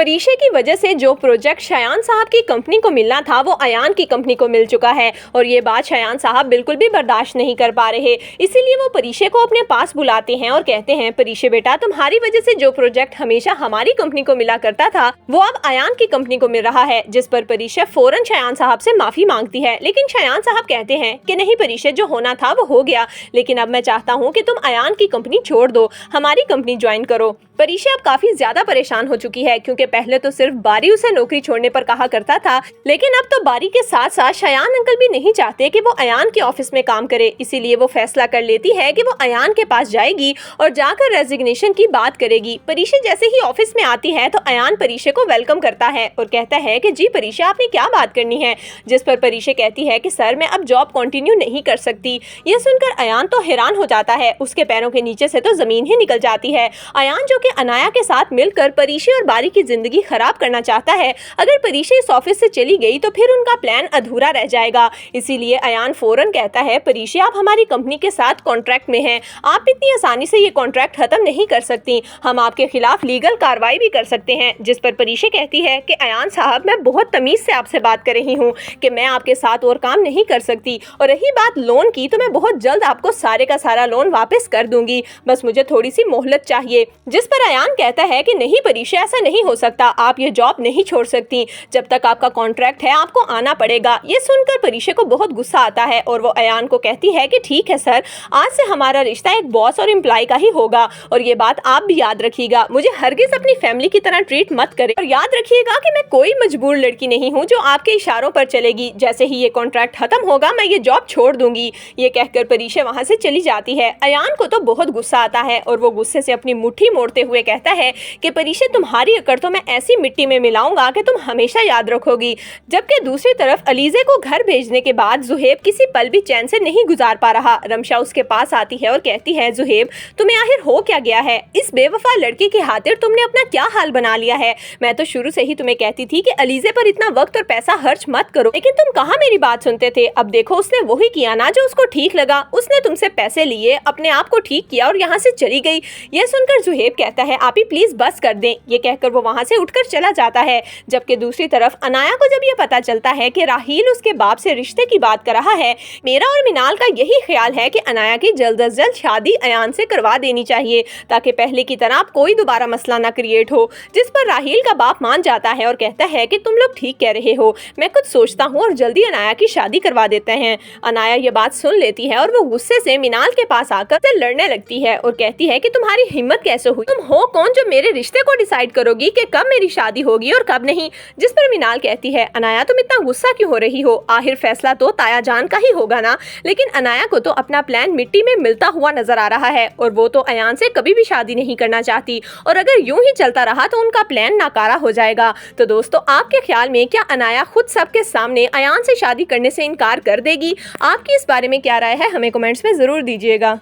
परीक्षा की वजह से जो प्रोजेक्ट शयान साहब की कंपनी को मिलना था वो अयान की कंपनी को मिल चुका है और ये बात शयान साहब बिल्कुल भी बर्दाश्त नहीं कर पा रहे। इसीलिए वो परीक्षा को अपने पास बुलाते हैं और कहते हैं, परीक्षा बेटा, तुम्हारी वजह से जो प्रोजेक्ट हमेशा हमारी कंपनी को मिला करता था वो अब अयान की कंपनी को मिल रहा है। जिस पर परीक्षा फौरन शयान साहब से माफी मांगती है, लेकिन शयान साहब कहते हैं कि नहीं परीक्षा, जो होना था वो हो गया, लेकिन अब मैं चाहता हूँ कि तुम अयान की कंपनी छोड़ दो, हमारी कंपनी ज्वाइन करो। परीक्षा अब काफी ज्यादा परेशान हो चुकी है क्योंकि पहले तो सिर्फ बारी उसे नौकरी छोड़ने पर कहा करता था, लेकिन अब तो बारी के साथ साथ शयान अंकल भी नहीं चाहते कि वो अयान के ऑफिस में काम करे। इसीलिए वो फैसला कर लेती है कि वो अयान के पास जाएगी और जाकर रेजिग्नेशन की बात करेगी। परीक्षा जैसे ही ऑफिस में आती है तो अयान परीक्षा को वेलकम करता है और कहता है कि जी परीक्षा, आपने क्या बात करनी है। जिस पर परीक्षा कहती है कि सर, मैं अब जॉब कंटिन्यू नहीं कर सकती। यह सुनकर अयान तो हैरान हो जाता है, उसके पैरों के नीचे से तो जमीन ही निकल जाती है। अयान जो कि अनाया के साथ मिलकर परीक्षा और बारी की जिंदगी खराब करना चाहता है, अगर परीक्षा इस ऑफिस से चली गई तो फिर उनका प्लान अधूरा रह जाएगा। इसीलिए अयान फौरन कहता है, परीक्षा, आप हमारी कंपनी के साथ कॉन्ट्रैक्ट में हैं, आप इतनी आसानी से ये कॉन्ट्रैक्ट खत्म नहीं कर सकती, हम आपके खिलाफ लीगल कार्रवाई भी कर सकते हैं। जिस पर परीक्षा कहती है कि अयान साहब, मैं बहुत तमीज से आपसे बात कर रही हूँ कि मैं आपके साथ और काम नहीं कर सकती, और रही बात लोन की, तो मैं बहुत जल्द आपको सारे का सारा लोन वापस कर दूंगी, बस मुझे थोड़ी सी मोहलत चाहिए। जिस पर अयान कहता है कि नहीं परीक्षा, ऐसा नहीं हो सकता, आप ये जॉब नहीं छोड़ सकती, जब तक आपका कॉन्ट्रैक्ट है आपको आना पड़ेगा। ये सुनकर परीक्षा को बहुत गुस्सा आता है और वो अयान को कहती है कि ठीक है सर, आज से हमारा रिश्ता एक बॉस और एम्प्लॉय का ही होगा, और ये बात आप भी याद रखिएगा, मुझे हरगिज अपनी फैमिली की तरह ट्रीट मत करें, और याद रखिएगा कि मैं कोई मजबूर लड़की नहीं हूँ जो आपके इशारों पर चलेगी। जैसे ही ये कॉन्ट्रैक्ट खत्म होगा मैं ये जॉब छोड़ दूंगी। ये कहकर परीक्षा वहां से चली जाती है। अयान को तो बहुत गुस्सा आता है और वो गुस्से से अपनी मुट्ठी मोड़ते हुए कहता है कि परीक्षा, तुम्हारी अकड़ तो मैं ऐसी मिट्टी में मिलाऊंगा कि तुम हमेशा याद रखोगी। जबकि दूसरी तरफ अलीजे को घर भेजने के बाद जुहेब किसी पल भी चैन से नहीं गुजार पा रहा। रमशा उसके पास आती है और कहती है, जुहेब, तुम्हें आखिर हो क्या गया है? इस बेवफा लड़की की खातिर तुमने अपना क्या हाल बना लिया है? मैं तो शुरू से ही तुम्हें कहती थी कि अलीजे पर इतना वक्त और पैसा खर्च मत करो, लेकिन तुम कहाँ मेरी बात सुनते थे। अब देखो, उसने वही किया ना जो उसको ठीक लगा, उसने तुमसे पैसे लिए, अपने आप को ठीक किया और यहाँ से चली गई। यह सुनकर जुहेब कहता है, आप ही प्लीज बस कर दें। ये कहकर वो वहां से उठकर चला जाता है। जबकि दूसरी तरफ अनाया को जब ये पता चलता है कि राहील उसके बाप से रिश्ते की बात कर रहा है, मेरा और मिनाल का यही ख्याल है कि अनाया की जल्द अज जल्द शादी अयान से करवा देनी चाहिए, ताकि पहले की तरह कोई दोबारा मसला ना क्रिएट हो। जिस पर राहील का बाप मान जाता है और कहता है कि तुम लोग ठीक कह रहे हो, मैं कुछ सोचता हूँ और जल्दी अनाया की शादी करवा देते हैं। अनाया ये बात सुन लेती है और वो गुस्से से मिनाल के पास आकर लड़ने लगती है और कहती है कि तुम्हारी हिम्मत कैसे हुई, तुम हो कौन जो मेरे रिश्ते को डिसाइड करोगी कि कब मेरी शादी होगी और कब नहीं। जिस पर मिनाल कहती है, अनाया, तुम इतना गुस्सा क्यों हो रही हो? आखिर फैसला तो ताया जान का ही होगा ना। लेकिन अनाया को तो अपना प्लान मिट्टी में मिलता हुआ नजर आ रहा है और वो तो अयान से कभी भी शादी नहीं करना चाहती, और अगर यूं ही चलता रहा तो उनका प्लान नाकारा हो जाएगा। तो दोस्तों, आपके ख्याल में क्या अनाया खुद सबके सामने अयान से शादी करने से इनकार कर देगी? आपकी इस बारे में क्या राय है, हमें कमेंट्स में जरूर दीजिएगा।